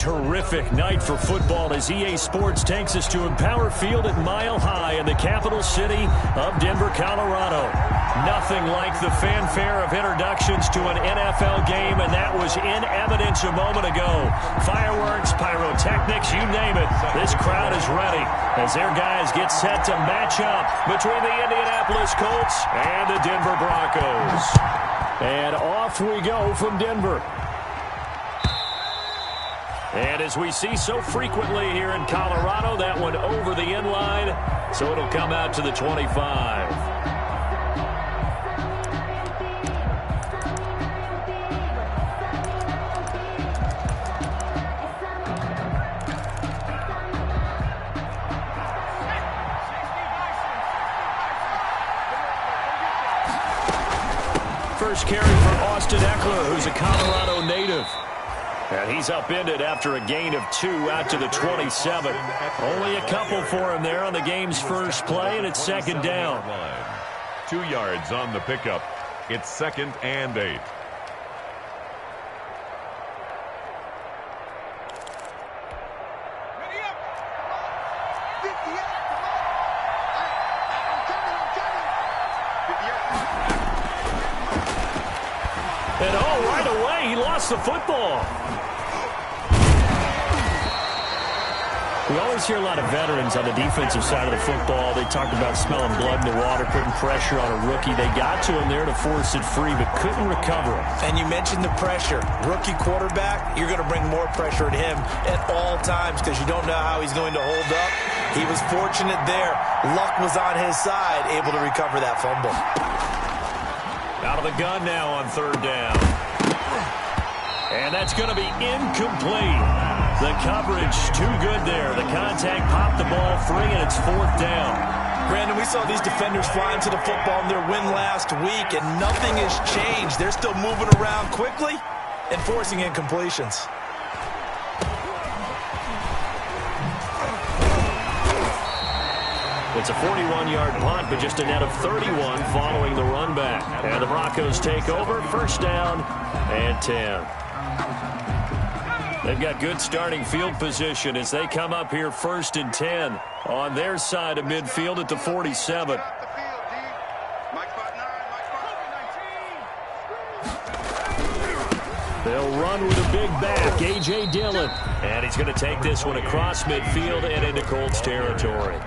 Terrific night for football as EA Sports takes us to Empower Field at Mile High in the capital city of Denver, Colorado. Nothing like the fanfare of introductions to an NFL game, and that was in evidence a moment ago. Fireworks, pyrotechnics, you name it. This crowd is ready as their guys get set to match up between the Indianapolis Colts and the Denver Broncos. And off we go from Denver. And as we see so frequently here in Colorado, that one over the end line, so it'll come out to the 25. First carry for Austin Eckler, who's a Colorado native. And he's upended after a gain of 2 out to the 27. Only a couple for him there on the game's first play, and it's second down. 2 yards on the pickup. It's 2nd and 8. And right away, he lost the football. We always hear a lot of veterans on the defensive side of the football. They talked about smelling blood in the water, putting pressure on a rookie. They got to him there to force it free, but couldn't recover him. And you mentioned the pressure. Rookie quarterback, you're going to bring more pressure at him at all times because you don't know how he's going to hold up. He was fortunate there. Luck was on his side, able to recover that fumble. Out of the gun now on third down. And that's going to be incomplete. The coverage too good there. The contact popped the ball free, and it's fourth down. Brandon, we saw these defenders flying to the football in their win last week, and nothing has changed. They're still moving around quickly and forcing incompletions. It's a 41-yard punt, but just a net of 31 following the run back. And the Broncos take over, first down and 10. They've got good starting field position as they come up here first and 10 on their side of midfield at the 47. They'll run with a big back, A.J. Dillon. And he's going to take this one across midfield and into Colts territory.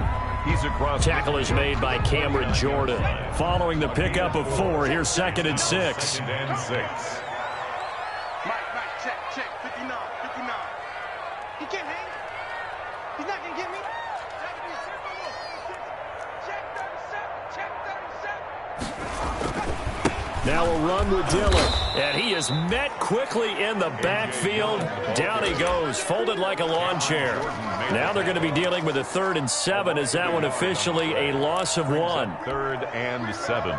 Tackle is made by Cameron Jordan. Following the pickup of 4, here's 2nd and 6. Check, 59. He can't hang. He's not going to get me. Check 37. Now a run with Dillon. And he is met quickly in the backfield. Down he goes, folded like a lawn chair. Now they're going to be dealing with a 3rd and 7 as that one officially a loss of 1. 3rd and 7.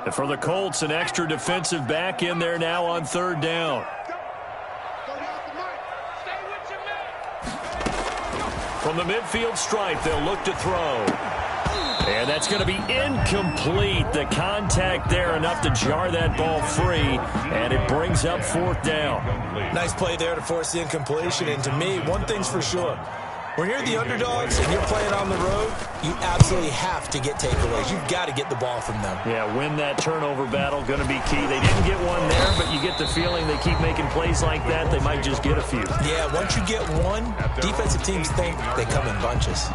And for the Colts, an extra defensive back in there now on 3rd down. From the midfield stripe, they'll look to throw. And that's going to be incomplete. The contact there enough to jar that ball free, and it brings up 4th down. Nice play there to force the incompletion, and to me, one thing's for sure. When you're the underdogs and you're playing on the road, you absolutely have to get takeaways. You've got to get the ball from them. Yeah, win that turnover battle, going to be key. They didn't get one there, but you get the feeling they keep making plays like that, they might just get a few. Yeah, once you get one, defensive teams think they come in bunches.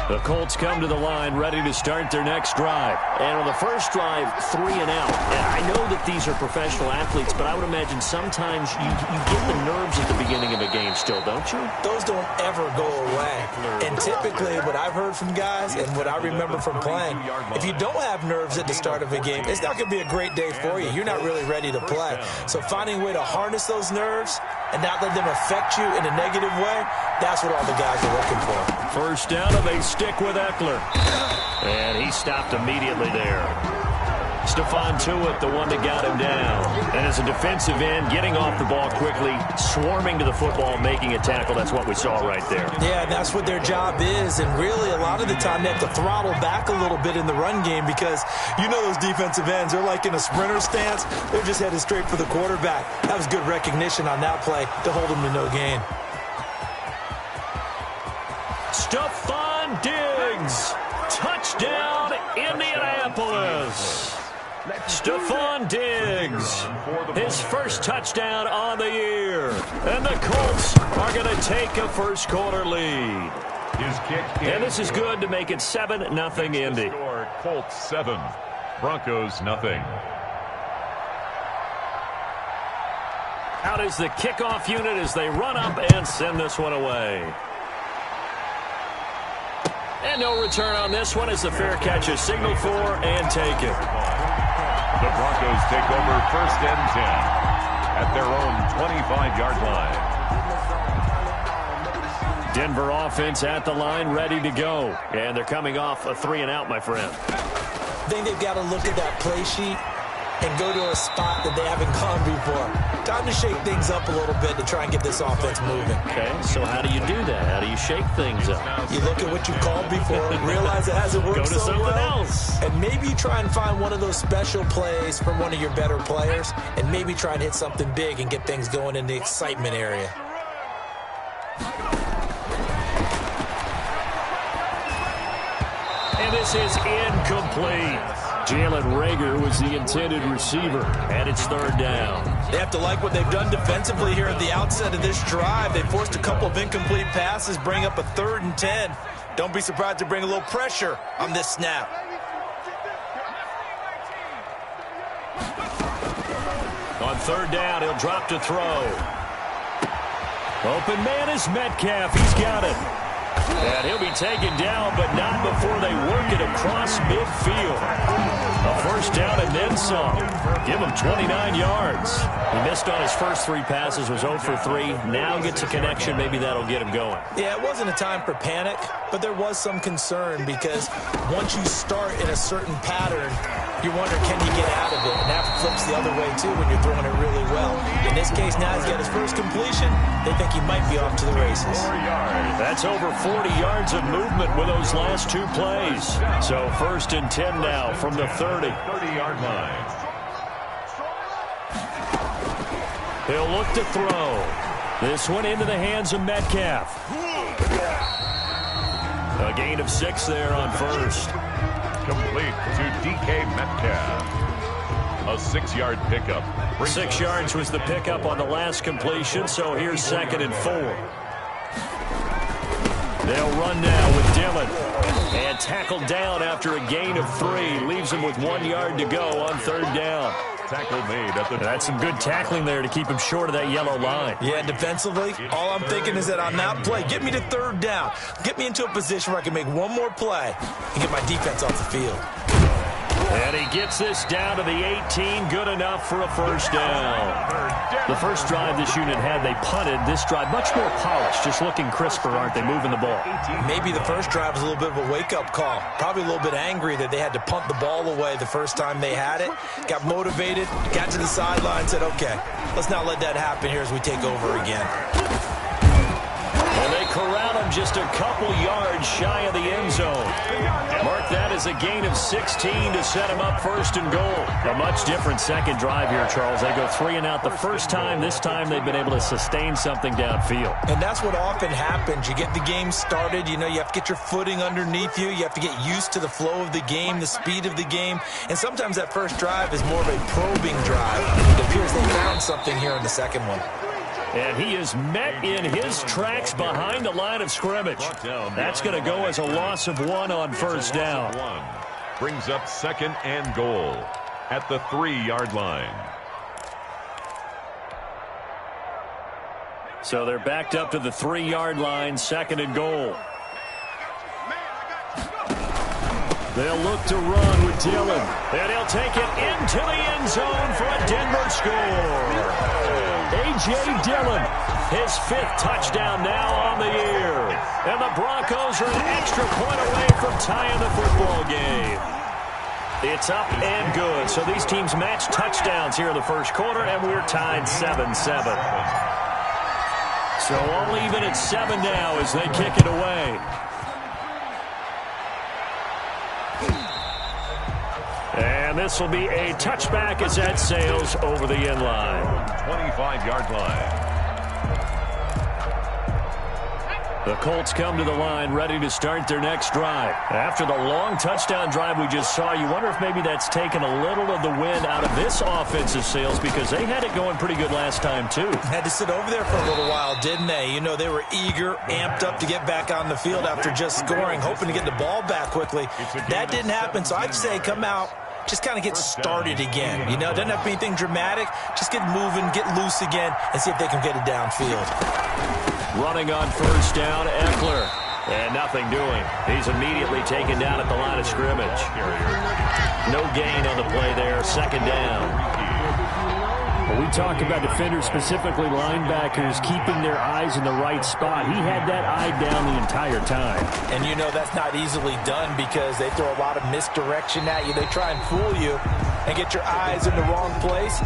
The Colts come to the line ready to start their next drive. And on the first drive, 3 and out. And I know that these are professional athletes, but I would imagine sometimes you get the nerves at the beginning of a game still, don't you? Those don't ever go away. And typically what I've heard from guys and what I remember from playing, if you don't have nerves at the start of a game, it's not going to be a great day for you. You're not really ready to play. So finding a way to harness those nerves and not let them affect you in a negative way, that's what all the guys are looking for. First down, and they stick with Eckler. And he stopped immediately there. Stephon Tuitt, the one that got him down. And as a defensive end, getting off the ball quickly, swarming to the football, making a tackle, that's what we saw right there. Yeah, that's what their job is, and really a lot of the time they have to throttle back a little bit in the run game because you know those defensive ends, they're like in a sprinter stance. They're just headed straight for the quarterback. That was good recognition on that play to hold him to no gain. Stephon Diggs, touchdown Indianapolis. Stephon Diggs, his first touchdown on the year. And the Colts are going to take a first quarter lead. His kick, and this is good to make it 7-0 Indy. Score, Colts 7, Broncos nothing. Out is the kickoff unit as they run up and send this one away. And no return on this one as the fair catch is signaled for and taken. The Broncos take over 1st and 10 at their own 25-yard line. Denver offense at the line, ready to go. And they're coming off a 3-and-out, my friend. I think they've got to look at that play sheet and go to a spot that they haven't gone before. Time to shake things up a little bit to try and get this offense moving. Okay, so how do you do that? How do you shake things up? You look at what you called before, realize it hasn't worked so well, and maybe you try and find one of those special plays from one of your better players, and maybe try and hit something big and get things going in the excitement area. And this is incomplete. Jalen Reagor was the intended receiver, and it's 3rd down. They have to like what they've done defensively here at the outset of this drive. They forced a couple of incomplete passes, bring up a 3rd and 10. Don't be surprised to bring a little pressure on this snap. On 3rd down, he'll drop to throw. Open man is Metcalf. He's got it. And he'll be taken down, but not before they work it across midfield. A 1st down and then some. Give him 29 yards. He missed on his first 3 passes, was 0 for 3. Now gets a connection. Maybe that'll get him going. Yeah, it wasn't a time for panic, but there was some concern because once you start in a certain pattern, you wonder, can you get out of it? And that flips the other way, too, when you're throwing it really well. In this case, now he's got his first completion. They think he might be off to the races. 4 yards. That's over 40 yards of movement with those last 2 plays. So 1st and 10 now from the 30. 30-yard line. He'll look to throw. This one into the hands of Metcalf. A gain of 6 there on 1st. Complete to DK Metcalf. A 6-yard pickup. 6 yards was the pickup on the last completion, so here's 2nd and 4. They'll run now with Dillon. And tackled down after a gain of 3. Leaves him with 1 yard to go on 3rd down. Tackle made at the... That's some good tackling there to keep him short of that yellow line. Yeah, defensively, all I'm thinking is that on that play, get me to 3rd down. Get me into a position where I can make one more play and get my defense off the field. And he gets this down to the 18. Good enough for a 1st down. The first drive this unit had, they punted. This drive, much more polished, just looking crisper, aren't they, moving the ball? Maybe the first drive was a little bit of a wake-up call. Probably a little bit angry that they had to punt the ball away the first time they had it. Got motivated, got to the sideline, said, okay, let's not let that happen here as we take over again. And they corral him just a couple yards shy of the end zone. Mark that as a gain of 16 to set him up 1st and goal. A much different second drive here, Charles. They go 3-and-out the first time. This time they've been able to sustain something downfield. And that's what often happens. You get the game started. You know, you have to get your footing underneath you. You have to get used to the flow of the game, the speed of the game. And sometimes that first drive is more of a probing drive. It appears they found something here in the second one. And he is met in his tracks behind the line of scrimmage. That's going to go as a loss of 1 on 1st down. Brings up 2nd and goal at the 3-yard line. So they're backed up to the 3-yard line, 2nd and goal. They'll look to run with Dillon. And he'll take it into the end zone for a Denver score. A.J. Dillon, his 5th touchdown now on the year. And the Broncos are an extra point away from tying the football game. It's up and good. So these teams match touchdowns here in the first quarter, and we're tied 7-7. So all even at 7 now as they kick it away. And this will be a touchback as that sails over the end line. 25-yard line. The Colts come to the line ready to start their next drive. After the long touchdown drive we just saw, you wonder if maybe that's taken a little of the wind out of this offensive sails because they had it going pretty good last time too. Had to sit over there for a little while, didn't they? You know, they were eager, amped up to get back on the field after just scoring, hoping to get the ball back quickly. That didn't happen, so I'd say come out, just kind of get started again. You know, it doesn't have to be anything dramatic. Just get moving, get loose again, and see if they can get it downfield. Running on first down, Eckler. And nothing doing. He's immediately taken down at the line of scrimmage. No gain on the play there. Second down. Well, we talk about defenders, specifically linebackers, keeping their eyes in the right spot. He had that eye down the entire time. And you know that's not easily done because they throw a lot of misdirection at you. They try and fool you and get your eyes in the wrong place.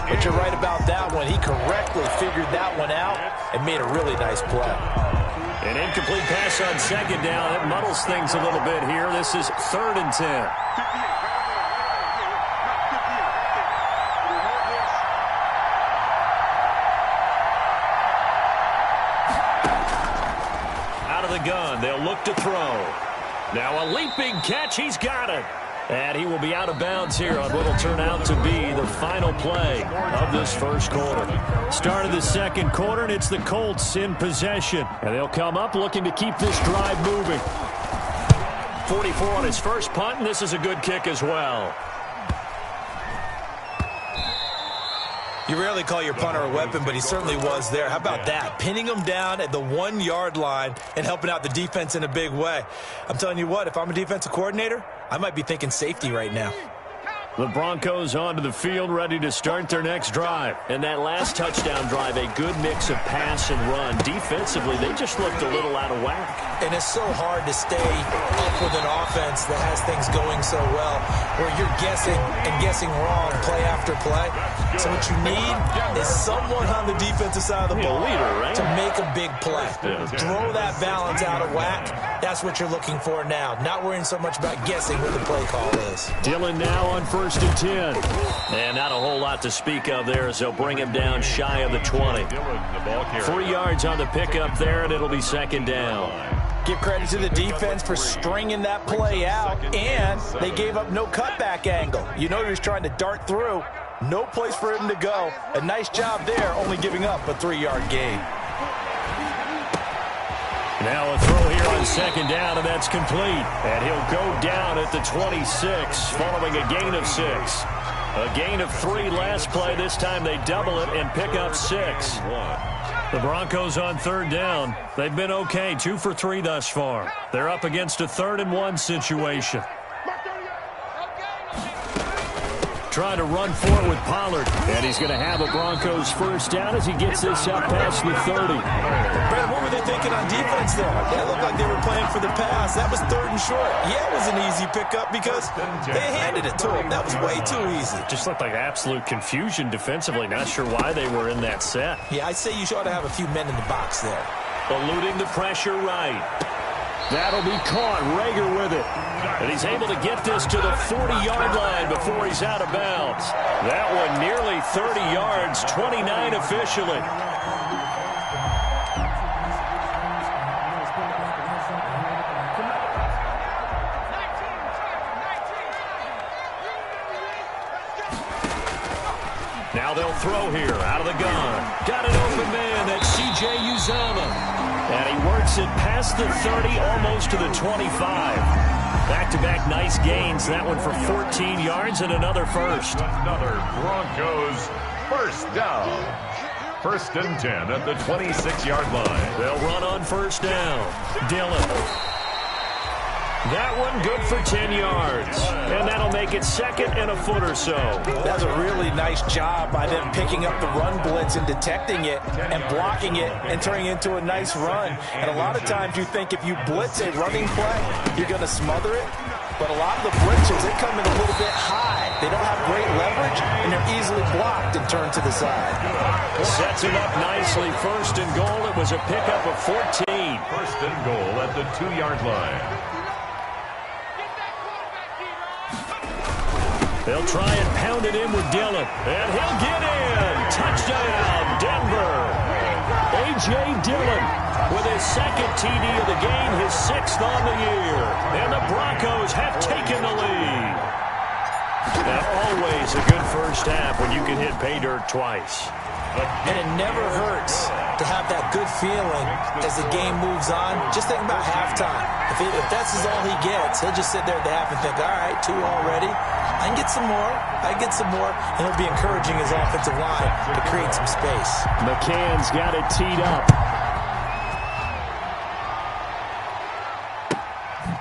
But you're right about that one. He correctly figured that one out and made a really nice play. An incomplete pass on second down. It muddles things a little bit here. This is 3rd and 10. Out of the gun. They'll look to throw. Now a leaping catch. He's got it. And he will be out of bounds here on what will turn out to be the final play of this first quarter. Start of the second quarter, and it's the Colts in possession. And they'll come up looking to keep this drive moving. 44 on his first punt, and this is a good kick as well. You rarely call your punter a weapon, but he certainly was there. How about that? Pinning him down at the 1-yard line and helping out the defense in a big way. I'm telling you what, if I'm a defensive coordinator, I might be thinking safety right now. The Broncos onto the field, ready to start their next drive. And that last touchdown drive, a good mix of pass and run. Defensively, they just looked a little out of whack. And it's so hard to stay up with an offense that has things going so well, where you're guessing and guessing wrong play after play. So what you need is someone on the defensive side of the ball right? to make a big play. Throw that balance out of whack. That's what you're looking for now. Not worrying so much about guessing what the play call is. Dillon now on 1st and 10. And not a whole lot to speak of there as they'll bring him down shy of the 20. 3 yards on the pickup there, and it'll be second down. Give credit to the defense for stringing that play out, and they gave up no cutback angle. You know he was trying to dart through. No place for him to go. A nice job there, only giving up a 3-yard gain. Now a throw here on second down, and that's complete. And he'll go down at the 26, following a gain of 6. A gain of 3 last play. This time they double it and pick up 6. The Broncos on 3rd down. They've been okay, 2 for 3 thus far. They're up against a 3rd and 1 situation. Trying to run for it with Pollard. And he's going to have a Broncos first down as he gets this up past the 30. Brad, what were they thinking on defense there? It looked like they were playing for the pass. That was 3rd and short. Yeah, it was an easy pickup because they handed it to him. That was way too easy. Just looked like absolute confusion defensively. Not sure why they were in that set. Yeah, I'd say you ought to have a few men in the box there. Eluding the pressure right. That'll be caught. Rager with it. And he's able to get this to the 40-yard line before he's out of bounds. That one nearly 30 yards, 29 officially. Now they'll throw here out of the gun. Got an open man. That's C.J. Uzomah. And he works it past the 30, almost to the 25. Back-to-back nice gains. That one for 14 yards and another first. Another Broncos first down. 1st and 10 at the 26-yard line. They'll run on first down. Dillon. That one good for 10 yards. And that'll make it 2nd and a foot or so. That's a really nice job by them picking up the run blitz and detecting it and blocking it and turning it into a nice run. And a lot of times you think if you blitz a running play, you're going to smother it. but a lot of the blitzes, they come in a little bit high. They don't have great leverage, and they're easily blocked and turned to the side. Sets him up nicely. First and goal. It was a pickup of 14. First and goal at the 2-yard line. They'll try and pound it in with Dillon. And he'll get in. Touchdown, Denver. A.J. Dillon with his second TD of the game, his 6th on the year. And the Broncos have taken the lead. Now, always a good first half when you can hit pay dirt twice. And it never hurts to have that good feeling as the game moves on. Just think about halftime. If that's all he gets, he'll just sit there at the half and think, all right, 2 already. I can get some more. I can get some more. And he'll be encouraging his offensive line to create some space. McCann's got it teed up.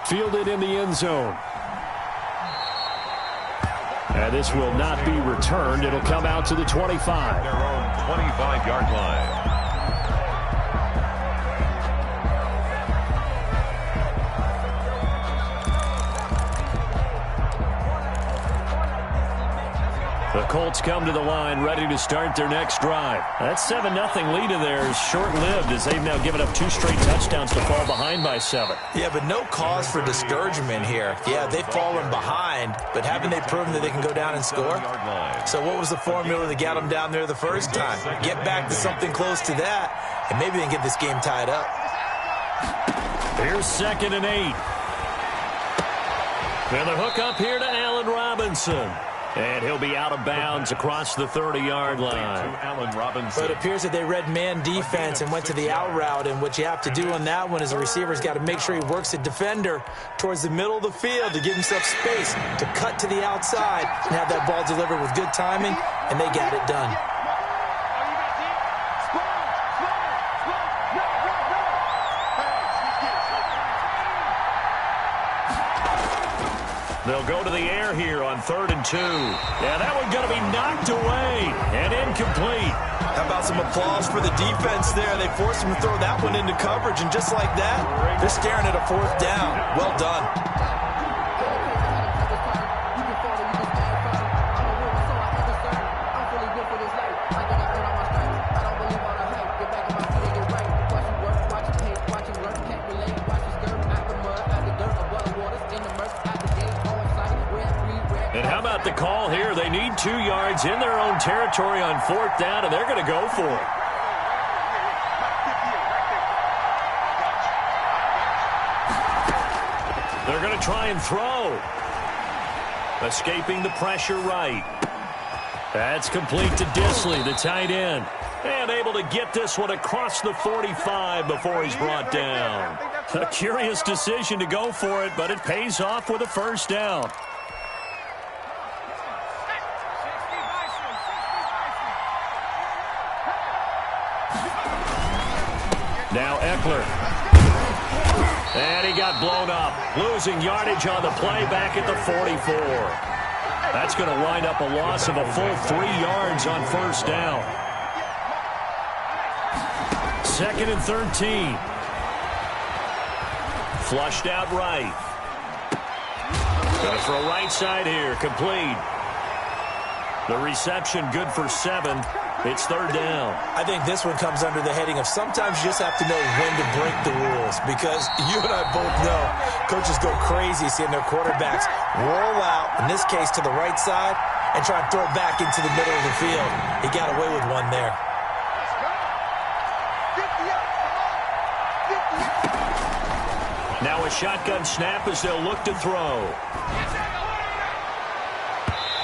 Fielded in the end zone. And this will not be returned. It'll come out to the 25. Their own 25-yard line. The Colts come to the line, ready to start their next drive. That 7-0 lead of theirs short-lived as they've now given up 2 straight touchdowns to fall behind by 7. Yeah, but no cause for discouragement here. Yeah, they've fallen behind, but haven't they proven that they can go down and score? So what was the formula that got them down there the first time? Get back to something close to that, and maybe they can get this game tied up. Here's 2nd and 8. And the hook up here to Allen Robinson. And he'll be out of bounds across the 30-yard line. But it appears that they read man defense and went to the out route. And what you have to do on that one is a receiver's got to make sure he works a defender towards the middle of the field to give himself space to cut to the outside and have that ball delivered with good timing, and they got it done. They'll go to the air here on 3rd and 2. Yeah, that one's going to be knocked away and incomplete. How about some applause for the defense there? They forced him to throw that one into coverage, and just like that, they're staring at a 4th down. Well done. The call here, they need 2 yards in their own territory on 4th down, and they're going to go for it. They're going to try and throw. Escaping the pressure right. That's complete to Disley, the tight end. And able to get this one across the 45 before he's brought down. A curious decision to go for it, but it pays off with a 1st down. Now Eckler. And he got blown up. Losing yardage on the play back at the 44. That's going to wind up a loss of a full 3 yards on 1st down. 2nd and 13. Flushed out right. Going to throw right side here. Complete. The reception good for 7. It's 3rd down. I think this one comes under the heading of sometimes you just have to know when to break the rules, because you and I both know coaches go crazy seeing their quarterbacks roll out, in this case to the right side, and try and throw it back into the middle of the field. He got away with one there. Now a shotgun snap as they'll look to throw.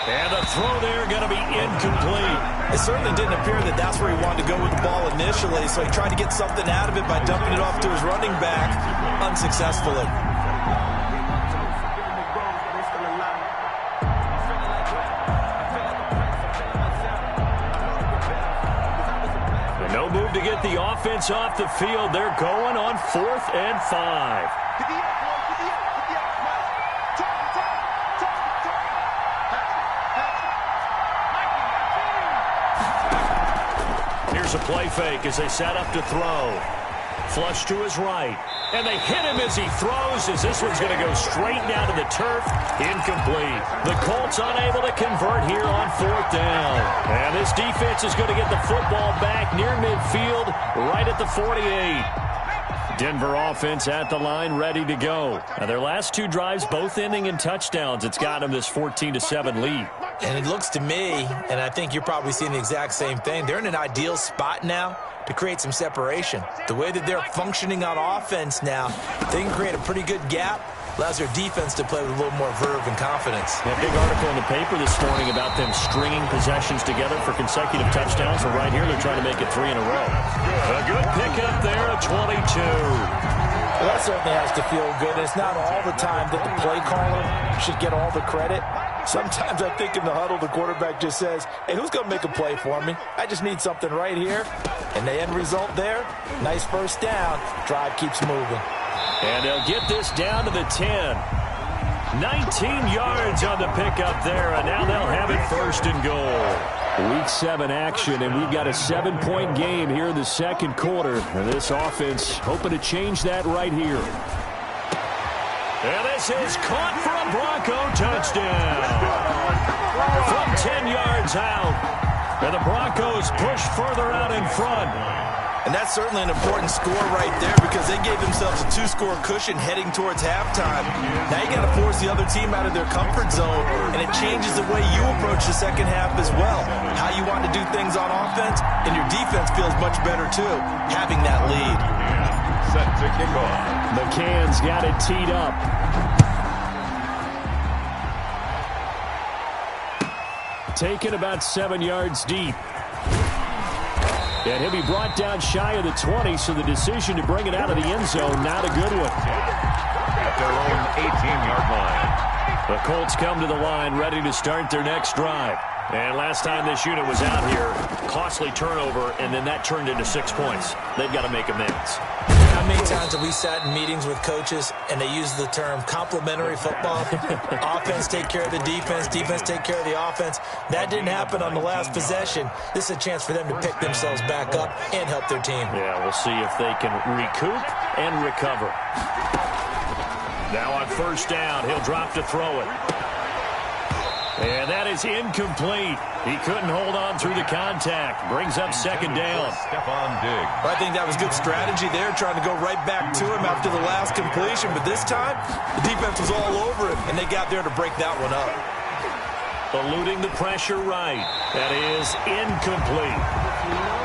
And the throw there going to be incomplete. It certainly didn't appear that that's where he wanted to go with the ball initially, so he tried to get something out of it by dumping it off to his running back unsuccessfully. No move to get the offense off the field. They're going on 4th and 5. Here's a play fake as they set up to throw. Flush to his right. And they hit him as he throws, as this one's going to go straight down to the turf. Incomplete. The Colts unable to convert here on 4th down. And this defense is going to get the football back near midfield, right at the 48. Denver offense at the line, ready to go. Now their last 2 drives, both ending in touchdowns. It's got them this 14-7 lead. And it looks to me, and I think you're probably seeing the exact same thing, they're in an ideal spot now to create some separation. The way that they're functioning on offense now, they can create a pretty good gap. Allows their defense to play with a little more verve and confidence. A big article in the paper this morning about them stringing possessions together for consecutive touchdowns. So right here, they're trying to make it 3 in a row. A good pickup there at 22. Well, that certainly has to feel good. It's not all the time that the play caller should get all the credit. Sometimes I think in the huddle, the quarterback just says, hey, who's going to make a play for me? I just need something right here. And the end result there, nice first down. Drive keeps moving. And they'll get this down to the 10. 19 yards on the pickup there, and now they'll have it 1st and goal. Week 7 action, and we've got a 7-point game here in the second quarter. And this offense hoping to change that right here. And this is caught for a Bronco touchdown. From 10 yards out. And the Broncos push further out in front. And that's certainly an important score right there because they gave themselves a 2-score cushion heading towards halftime. Now you got to force the other team out of their comfort zone, and it changes the way you approach the second half as well. How you want to do things on offense, and your defense feels much better too, having that lead. Set to kick off. McCann's got it teed up. Taken about 7 yards deep. And he'll be brought down shy of the 20, so the decision to bring it out of the end zone, not a good one. At their own 18-yard line. The Colts come to the line, ready to start their next drive. And last time this unit was out here, costly turnover, and then that turned into 6 points. They've got to make amends. How many times have we sat in meetings with coaches and they use the term complementary football? Offense take care of the defense, defense take care of the offense. That didn't happen on the last possession. This is a chance for them to pick themselves back up and help their team. Yeah, we'll see if they can recoup and recover. Now on 1st down, he'll drop to throw it. And that is incomplete. He couldn't hold on through the contact. Brings up 2nd down. Stephon Diggs. I think that was good strategy there, trying to go right back to him after the last completion. But this time, the defense was all over him, and they got there to break that one up. Eluding the pressure right. That is incomplete.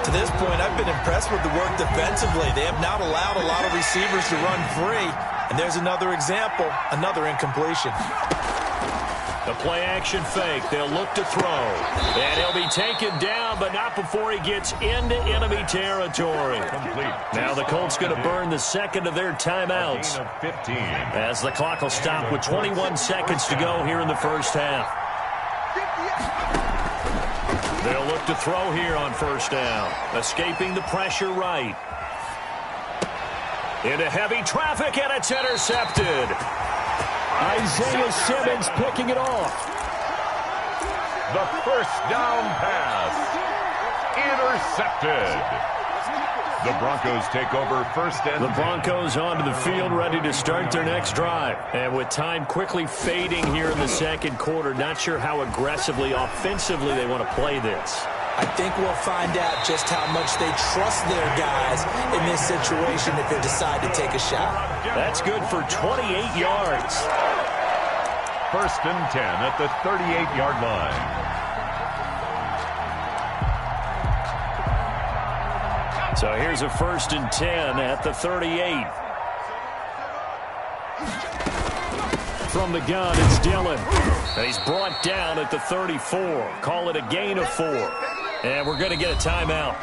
To this point, I've been impressed with the work defensively. They have not allowed a lot of receivers to run free. And there's another example, another incompletion. The play-action fake. They'll look to throw. And he'll be taken down, but not before he gets into enemy territory. Complete. Now the Colts going to burn the second of their timeouts. 15. As the clock will stop with 21 seconds to go here in the first half. They'll look to throw here on 1st down. Escaping the pressure right. Into heavy traffic, and it's intercepted. Isaiah Simmons picking it off. The 1st down pass. Intercepted. The Broncos take over 1st and 10. The Broncos onto the field, ready to start their next drive. And with time quickly fading here in the second quarter, not sure how aggressively, offensively they want to play this. I think we'll find out just how much they trust their guys in this situation if they decide to take a shot. That's good for 28 yards. 1st and 10 at the 38-yard line. So here's a 1st and 10 at the 38. From the gun, it's Dillon. And he's brought down at the 34. Call it a gain of 4. And we're going to get a timeout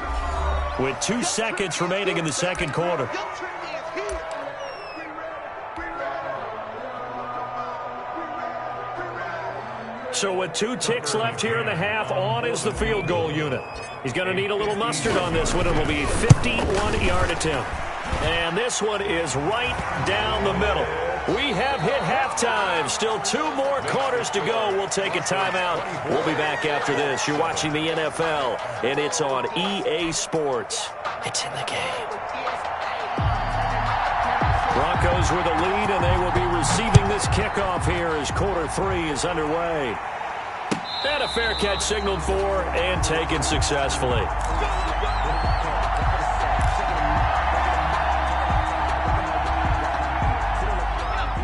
with 2 seconds remaining in the second quarter. So with 2 ticks left here in the half, on is the field goal unit. He's going to need a little mustard on this one. It will be a 51-yard attempt. And this one is right down the middle. We have hit halftime. Still 2 more quarters to go. We'll take a timeout. We'll be back after this. You're watching the NFL, and it's on EA Sports. It's in the game. Broncos with a lead, and they will be receiving this kickoff here as quarter 3 is underway. And a fair catch signaled for and taken successfully.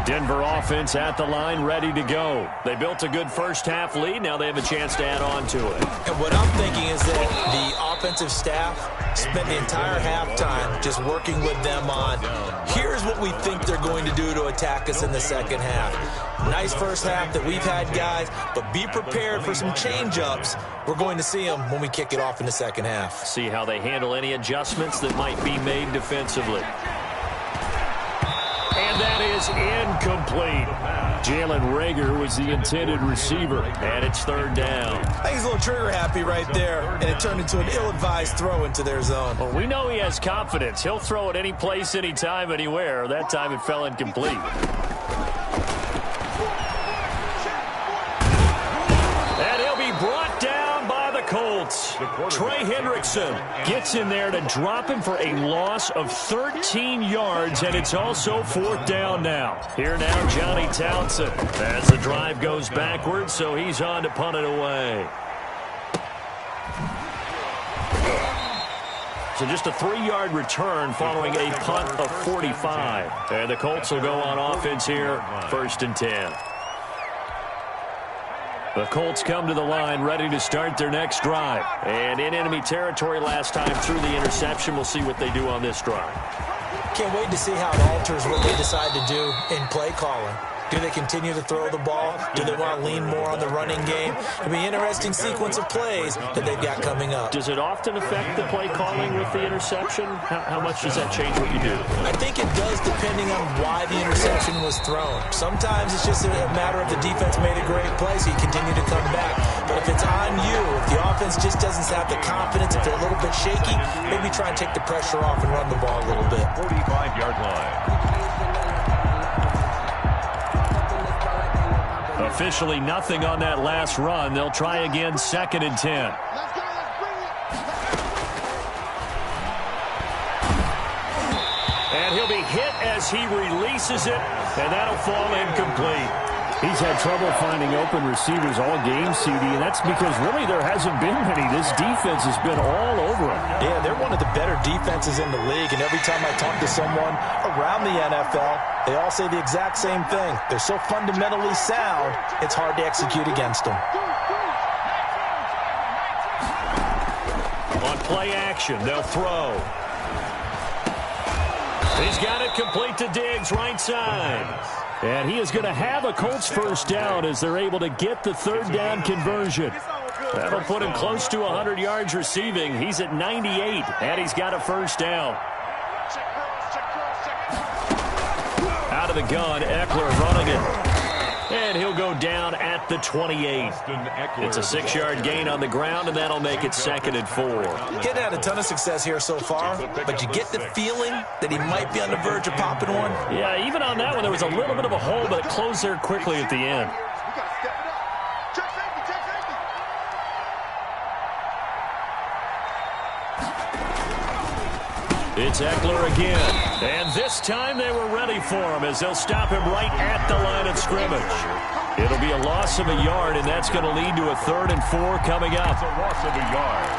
Denver offense at the line, ready to go. They built a good first-half lead. Now they have a chance to add on to it. And what I'm thinking is that the offensive staff spent the entire halftime just working with them on, here's what we think they're going to do to attack us in the second half. Nice first half that we've had, guys, but be prepared for some change-ups. We're going to see them when we kick it off in the second half. See how they handle any adjustments that might be made defensively. And that is incomplete. Jalen Reagor was the intended receiver, and it's third down. I think he's a little trigger happy right there, and it turned into an ill-advised throw into their zone. Well, we know he has confidence. He'll throw it any place, anytime, anywhere. That time it fell incomplete. And he'll be brought down by the Colts. Trey Hendrickson gets in there to drop him for a loss of 13 yards, and it's also fourth down now. Here now, Johnny Townsend, as the drive goes backwards, so he's on to punt it away. So just a 3-yard return following a punt of 45. And the Colts will go on offense here, 1st and 10. The Colts come to the line ready to start their next drive. And in enemy territory last time through the interception. We'll see what they do on this drive. Can't wait to see how it alters what they decide to do in play calling. Do they continue to throw the ball? Do they want to lean more on the running game? It'll be an interesting sequence of plays that they've got coming up. Does it often affect the play calling with the interception? How much does that change what you do? I think it does depending on why the interception was thrown. Sometimes it's just a matter of the defense made a great play, so you continue to come back. But if it's on you, if the offense just doesn't have the confidence, if they're a little bit shaky, maybe try and take the pressure off and run the ball a little bit. 45-yard line. Officially nothing on that last run. They'll try again, 2nd and 10. And he'll be hit as he releases it, and that'll fall incomplete. He's had trouble finding open receivers all game, CD, and that's because really there hasn't been many. This defense has been all over him. Yeah, they're one of the better defenses in the league, and every time I talk to someone around the NFL, they all say the exact same thing. They're so fundamentally sound, it's hard to execute against them. On play action, they'll throw. He's got it complete to Diggs, right side. And he is going to have a Colts first down as they're able to get the third down conversion. That'll put him close to 100 yards receiving. He's at 98, and he's got a first down. Out of the gun, Eckler running it. And he'll go down at the 28. It's a 6-yard gain on the ground, and that'll make it 2nd and 4. Getting had a ton of success here so far, but you get the feeling that he might be on the verge of popping one. Yeah, even on that one, there was a little bit of a hole, but it closed there quickly at the end. It's Eckler again. And this time they were ready for him as they'll stop him right at the line of scrimmage. It'll be a loss of a yard, and that's going to lead to a 3rd and 4 coming up. It's a loss of a yard.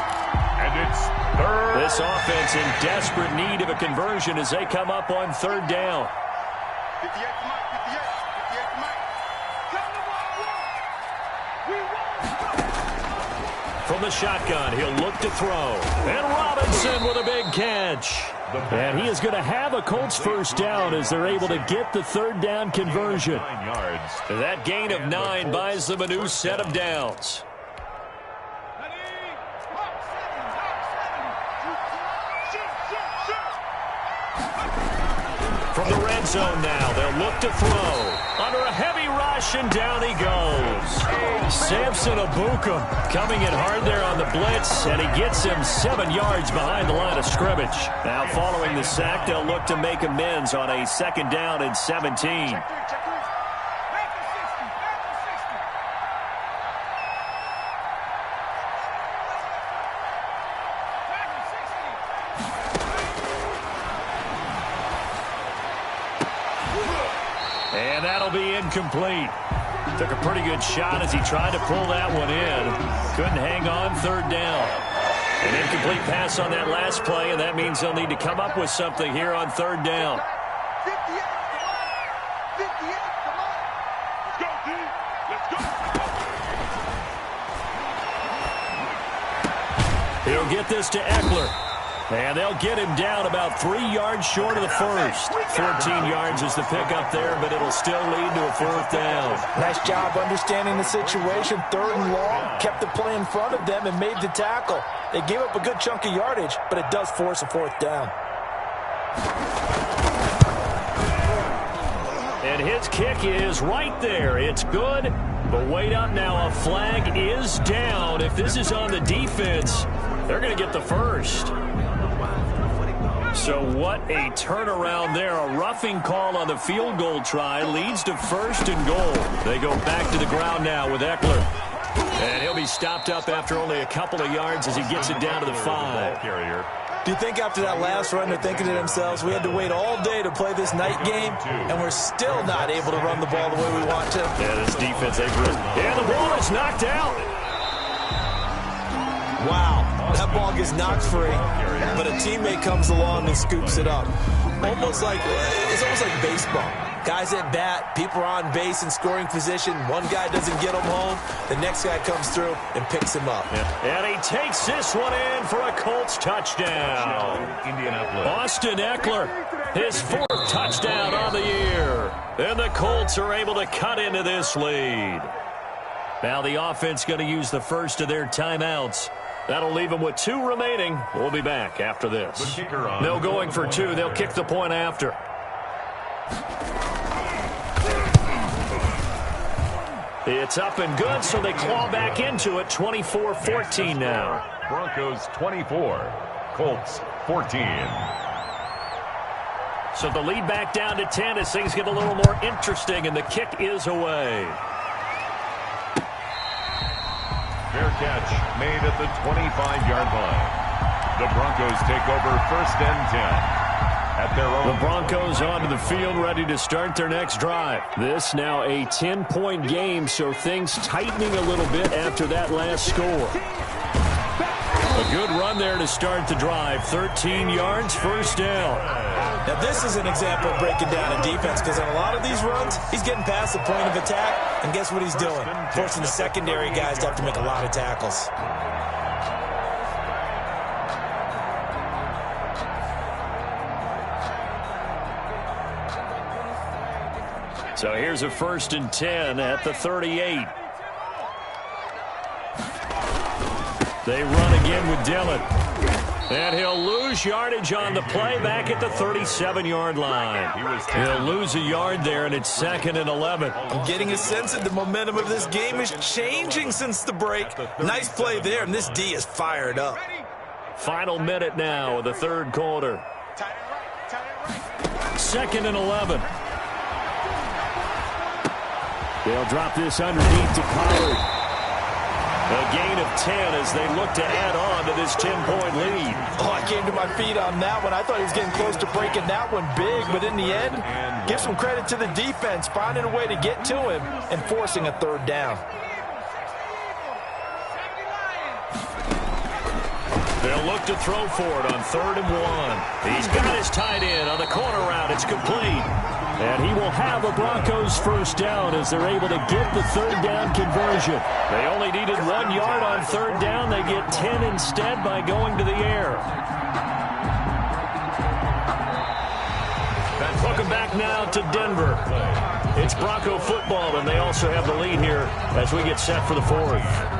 And it's 3rd. This offense in desperate need of a conversion as they come up on 3rd down. 58 to Mike, 58 to Mike. Come the ball, we won. From the shotgun, he'll look to throw. And Robinson with a big catch. And he is going to have a Colts first down as they're able to get the third down conversion. 9 yards. That gain of 9 buys them a new set of downs. From the red zone now, they'll look to throw. Under a heavy rush, and down he goes. Samson Abuka coming in hard there on the blitz, and he gets him 7 yards behind the line of scrimmage. Now following the sack, they'll look to make amends on a 2nd down and 17. And that'll be incomplete. Took a pretty good shot as he tried to pull that one in. Couldn't hang on third down. An incomplete pass on that last play, and that means they'll need to come up with something here on third down. 58, come on. Let's go, D. Let's go. He'll get this to Eckler. And they'll get him down about 3 yards short of the first. 14 yards is the pickup there, but it'll still lead to a fourth down. Nice job understanding the situation. Third and long, kept the play in front of them and made the tackle. They gave up a good chunk of yardage, but it does force a fourth down. And his kick is right there. It's good. But wait up now. A flag is down. If this is on the defense, they're going to get the first. So what a turnaround there. A roughing call on the field goal try leads to first and goal. They go back to the ground now with Eckler. And he'll be stopped up after only a couple of yards as he gets it down to the 5. Do you think after that last run they're thinking to themselves, we had to wait all day to play this night game, and we're still not able to run the ball the way we want to? Yeah, this defense, they've run. And the ball is knocked out. Wow, that ball gets knocked free, but a teammate comes along and scoops it up. It's almost like baseball. Guys at bat, people are on base in scoring position. One guy doesn't get him home. The next guy comes through and picks him up. And he takes this one in for a Colts touchdown. Austin Eckler, his 4th touchdown on the year. And the Colts are able to cut into this lead. Now the offense going to use the first of their timeouts. That'll leave them with 2 remaining. We'll be back after this. No going for 2. They'll kick the point after. It's up and good, so they claw back into it. 24-14 now. Broncos 24, Colts 14. So the lead back down to 10 as things get a little more interesting, and the kick is away. Fair catch made at the 25-yard line. The Broncos take over first and 10. At their own. The Broncos onto the field ready to start their next drive. This now a 10-point game, so things tightening a little bit after that last score. A good run there to start the drive. 13 yards, first down. Now this is an example of breaking down a defense, because on a lot of these runs, he's getting past the point of attack, and guess what he's doing? Forcing the secondary guys to have to make a lot of tackles. So here's a first and 10 at the 38. They run again with Dillon. And he'll lose yardage on the play back at the 37-yard line. He'll lose a yard there, and it's 2nd and 11. I'm getting a sense that the momentum of this game is changing since the break. Nice play there, and this D is fired up. Final minute now of the third quarter. 2nd and 11. They'll drop this underneath to Pollard. A gain of 10 as they look to add on to this 10-point lead. Oh, I came to my feet on that one. I thought he was getting close to breaking that one big, but in the end, give some credit to the defense, finding a way to get to him and forcing a third down. They'll look to throw for it on 3rd and 1. He's got his tight end on the corner route. It's complete. And he will have a Broncos first down as they're able to get the third down conversion. They only needed 1 yard on third down. They get 10 instead by going to the air. Welcome back now to Denver. It's Bronco football, and they also have the lead here as we get set for the 4th.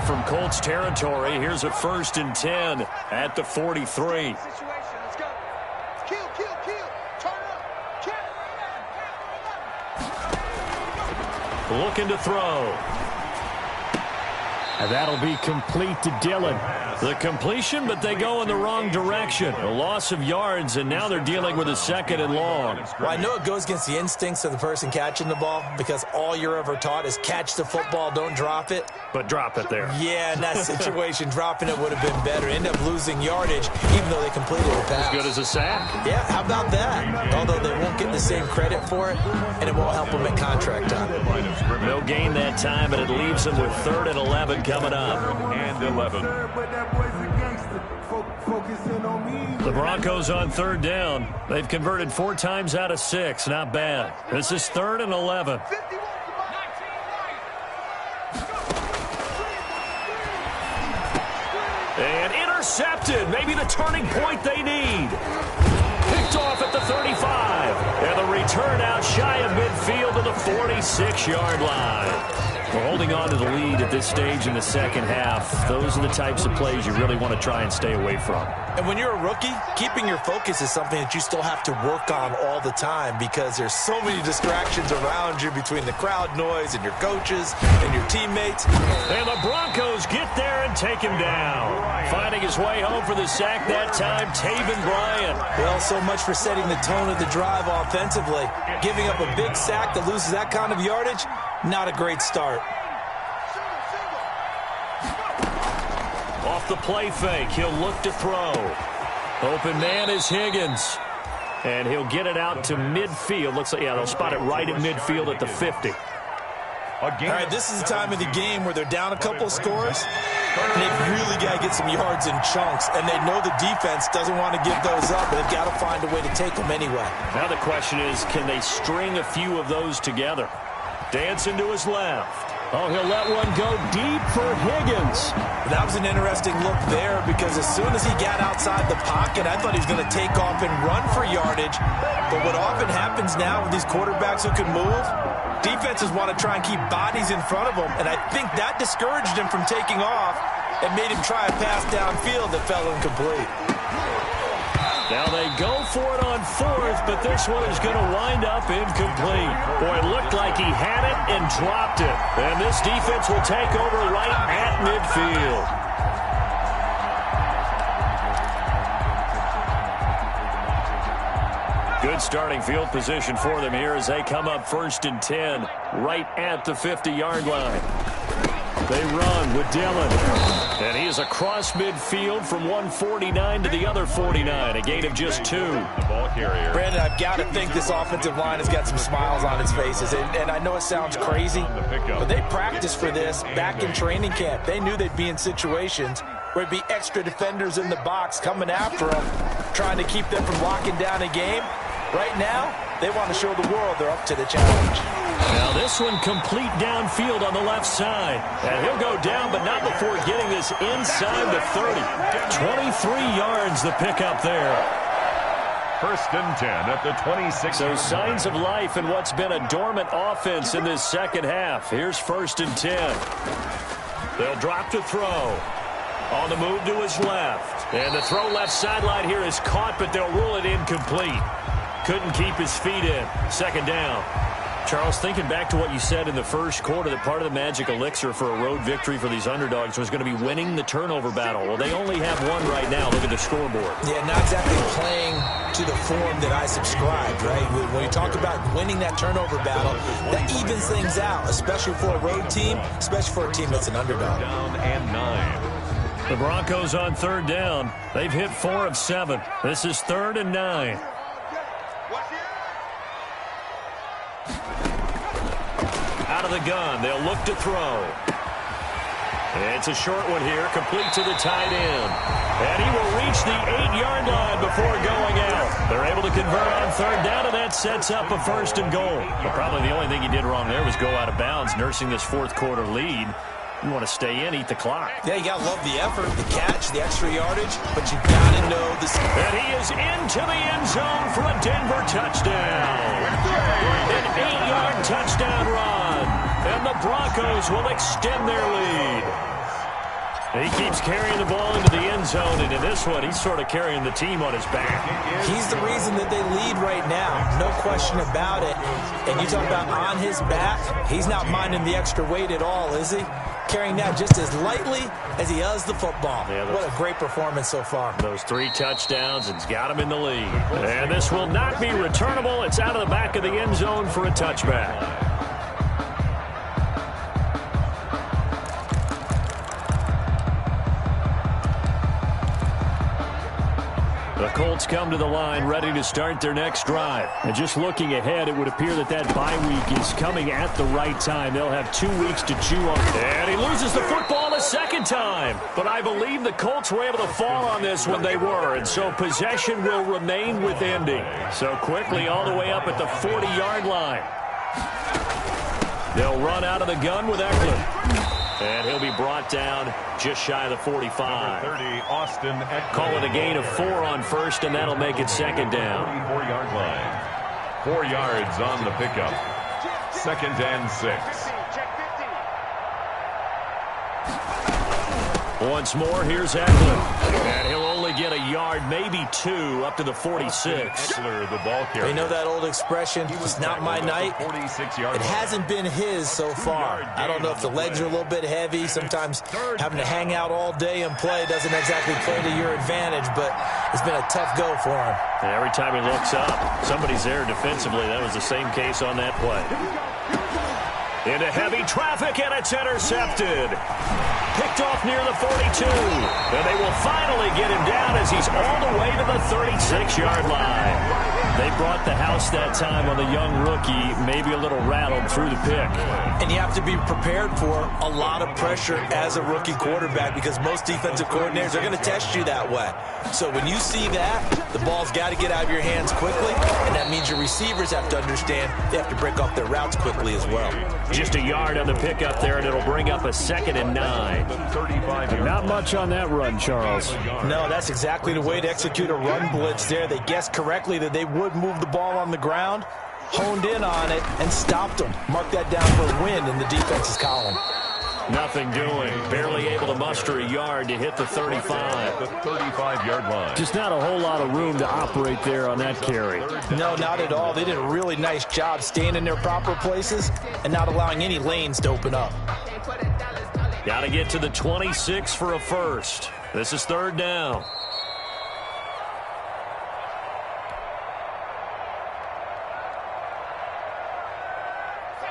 From Colts territory, here's a 1st and 10 at the 43. Let's go. Kill. Turn up. Looking to throw. And that'll be complete to Dillon. The completion, but they go in the wrong direction. A loss of yards, and now they're dealing with a 2nd and long. Well, I know it goes against the instincts of the person catching the ball because all you're ever taught is catch the football, don't drop it. But drop it there. Yeah, in that situation, dropping it would have been better. End up losing yardage, even though they completed the pass. As good as a sack. Yeah, how about that? Although they won't get the same credit for it, and it won't help them at contract time. No gain that time, and it leaves them with 3rd and 11 coming up. And 11. The Broncos on 3rd down. They've converted 4 times out of 6. Not bad. This is 3rd and 11. And intercepted. Maybe the turning point they need. Picked off at the 35. And the return out shy of midfield to the 46-yard line. We're holding on to the lead at this stage in the second half. Those are the types of plays you really want to try and stay away from. And when you're a rookie, keeping your focus is something that you still have to work on all the time because there's so many distractions around you between the crowd noise and your coaches and your teammates. And the Broncos get there and take him down. Finding his way home for the sack that time, Taven Bryan. Well, so much for setting the tone of the drive offensively. Giving up a big sack that loses that kind of yardage, not a great start. Off the play fake, he'll look to throw. Open man is Higgins. And he'll get it out to midfield. Looks like, yeah, they'll spot it right at midfield at the 50. All right, this is the time of the game where they're down a couple of scores. And they've really got to get some yards in chunks. And they know the defense doesn't want to give those up, but they've got to find a way to take them anyway. Now the question is, can they string a few of those together? Dancing to his left. Oh, he'll let one go deep for Higgins. That was an interesting look there because as soon as he got outside the pocket, I thought he was going to take off and run for yardage. But what often happens now with these quarterbacks who can move, defenses want to try and keep bodies in front of them. And I think that discouraged him from taking off and made him try a pass downfield that fell incomplete. Now they go for it on 4th, but this one is going to wind up incomplete. Boy, it looked like he had it and dropped it. And this defense will take over right at midfield. Good starting field position for them here as they come up 1st and 10, right at the 50-yard line. They run with Dillon. And he is across midfield from 149 to the other 49, a gain of just 2. The ball carrier. Brandon, I've got to think this offensive line has got some smiles on its faces. And I know it sounds crazy, but they practiced for this back in training camp. They knew they'd be in situations where it'd be extra defenders in the box coming after them, trying to keep them from locking down a game. Right now, they want to show the world they're up to the challenge. Now this one complete downfield on the left side. And he'll go down, but not before getting this inside the 30. 23 yards the pickup there. 1st and 10 at the 26. So signs of life in what's been a dormant offense in this second half. Here's 1st and 10. They'll drop to throw. On the move to his left. And the throw left sideline here is caught, but they'll rule it incomplete. Couldn't keep his feet in. 2nd down. Charles, thinking back to what you said in the first quarter, that part of the magic elixir for a road victory for these underdogs was going to be winning the turnover battle. Well, they only have one right now. Look at the scoreboard. Yeah, not exactly playing to the form that I subscribed, right? When you talk about winning that turnover battle, that evens things out, especially for a road team, especially for a team that's an underdog. Down and 9. The Broncos on 3rd down. They've hit 4 of 7. This is 3rd and 9. Out of the gun, they'll look to throw. It's a short one here, complete to the tight end. And he will reach the 8-yard line before going out. They're able to convert on 3rd down, and that sets up a 1st and goal. But probably the only thing he did wrong there was go out of bounds, nursing this 4th quarter lead. You want to stay in, eat the clock. Yeah, you got to love the effort, the catch, the extra yardage, but you got to know this. And he is into the end zone for a Denver touchdown. An 8-yard touchdown run. And the Broncos will extend their lead. He keeps carrying the ball into the end zone, and in this one, he's sort of carrying the team on his back. He's the reason that they lead right now, no question about it. And you talk about on his back, he's not minding the extra weight at all, is he? carrying that just as lightly as he does the football. Yeah, what a great performance so far. Those 3 touchdowns and's got him in the lead. And this will not be returnable. It's out of the back of the end zone for a touchback. The Colts come to the line ready to start their next drive. And just looking ahead, it would appear that bye week is coming at the right time. They'll have 2 weeks to chew on. And he loses the football a second time. But I believe the Colts were able to fall on this when they were. And so possession will remain with Indy. So quickly all the way up at the 40-yard line. They'll run out of the gun with Eckler. And he'll be brought down just shy of the 45. 30, Austin Eckler. Call it a gain of 4 on first, and that'll make it second down. 44-yard line. 4 yards on the pickup. 2nd and 6. Once more, here's Eckler. And he'll only get a yard, maybe 2, up to the 46. Eckler, the ball carrier. You know that old expression, it's not my night? It hasn't been his so far. I don't know if the legs are a little bit heavy. Sometimes having to hang out all day and play doesn't exactly play to your advantage, but it's been a tough go for him. And every time he looks up, somebody's there defensively. That was the same case on that play. Into heavy traffic, and it's intercepted. Picked off near the 42. And they will finally get him down as he's all the way to the 36-yard line. They brought the house that time on the young rookie, maybe a little rattled through the pick. And you have to be prepared for a lot of pressure as a rookie quarterback because most defensive coordinators are going to test you that way. So when you see that, the ball's got to get out of your hands quickly, and that means your receivers have to understand they have to break off their routes quickly as well. Just a yard on the pickup there, and it'll bring up a 2nd and 9. Not much on that run, Charles. No, that's exactly the way to execute a run blitz there. They guessed correctly that they would move the ball on the ground, honed in on it, and stopped them. Mark that down for a win in the defense's column. Nothing doing. Barely able to muster a yard to hit the 35. The 35-yard line. Just not a whole lot of room to operate there on that carry. No, not at all. They did a really nice job staying in their proper places and not allowing any lanes to open up. Got to get to the 26 for a first. This is 3rd down.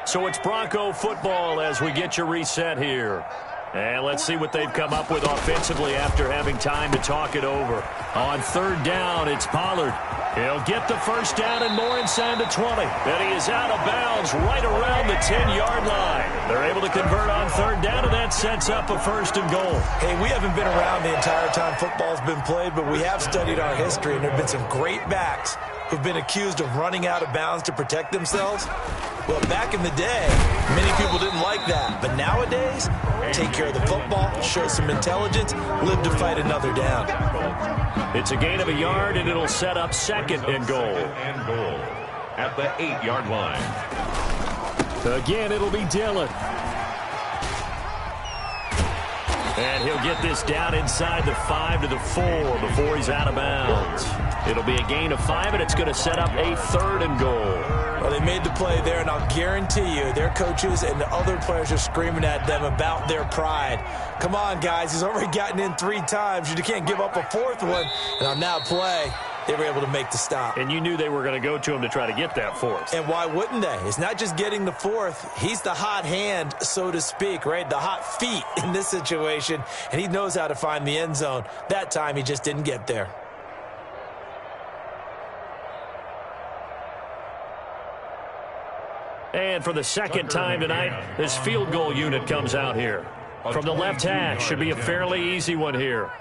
So it's Bronco football as we get you reset here. And let's see what they've come up with offensively after having time to talk it over. On 3rd down, it's Pollard. He'll get the first down and more inside the 20. And he is out of bounds right around the 10-yard line. They're able to convert on 3rd down, and that sets up a 1st and goal. Hey, we haven't been around the entire time football's been played, but we have studied our history, and there have been some great backs who've been accused of running out of bounds to protect themselves. Well, back in the day, many people didn't like that. But nowadays, take care of the football, show some intelligence, live to fight another down. It's a gain of a yard, and it'll set up 2nd and goal. And goal at the 8-yard line. Again, it'll be Dillon. And he'll get this down inside the 5 to the 4 before he's out of bounds. It'll be a gain of 5, and it's going to set up a 3rd and goal. Well, they made the play there, and I'll guarantee you their coaches and the other players are screaming at them about their pride. Come on, guys. He's already gotten in 3 times. You can't give up a 4th one. And on that play, they were able to make the stop. And you knew they were going to go to him to try to get that 4th. And why wouldn't they? It's not just getting the 4th. He's the hot hand, so to speak, right? The hot feet in this situation. And he knows how to find the end zone. That time, he just didn't get there. And for the 2nd time tonight, this field goal unit comes out here. From the left hash, should be a fairly easy one here.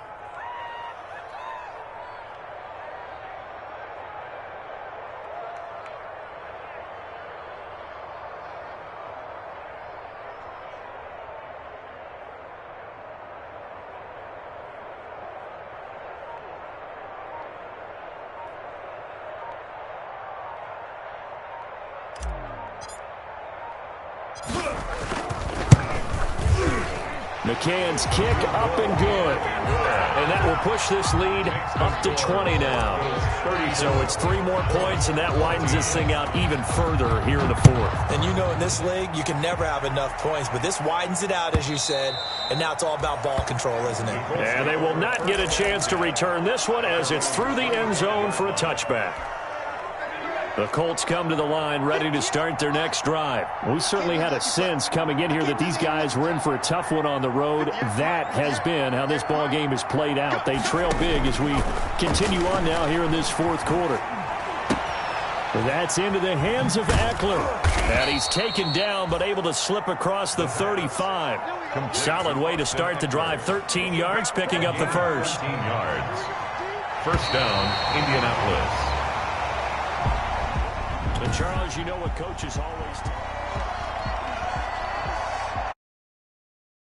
McCann's kick up and good. And that will push this lead up to 20 now. So it's 3 more points, and that widens this thing out even further here in the fourth. And you know in this league, you can never have enough points, but this widens it out, as you said, and now it's all about ball control, isn't it? And they will not get a chance to return this one as it's through the end zone for a touchback. The Colts come to the line ready to start their next drive. We certainly had a sense coming in here that these guys were in for a tough one on the road. That has been how this ball game has played out. They trail big as we continue on now here in this fourth quarter. That's into the hands of Eckler. And he's taken down but able to slip across the 35. Solid way to start the drive. 13 yards, picking up the first. 13 yards. First down, Indianapolis. And Charles, you know what coaches always do.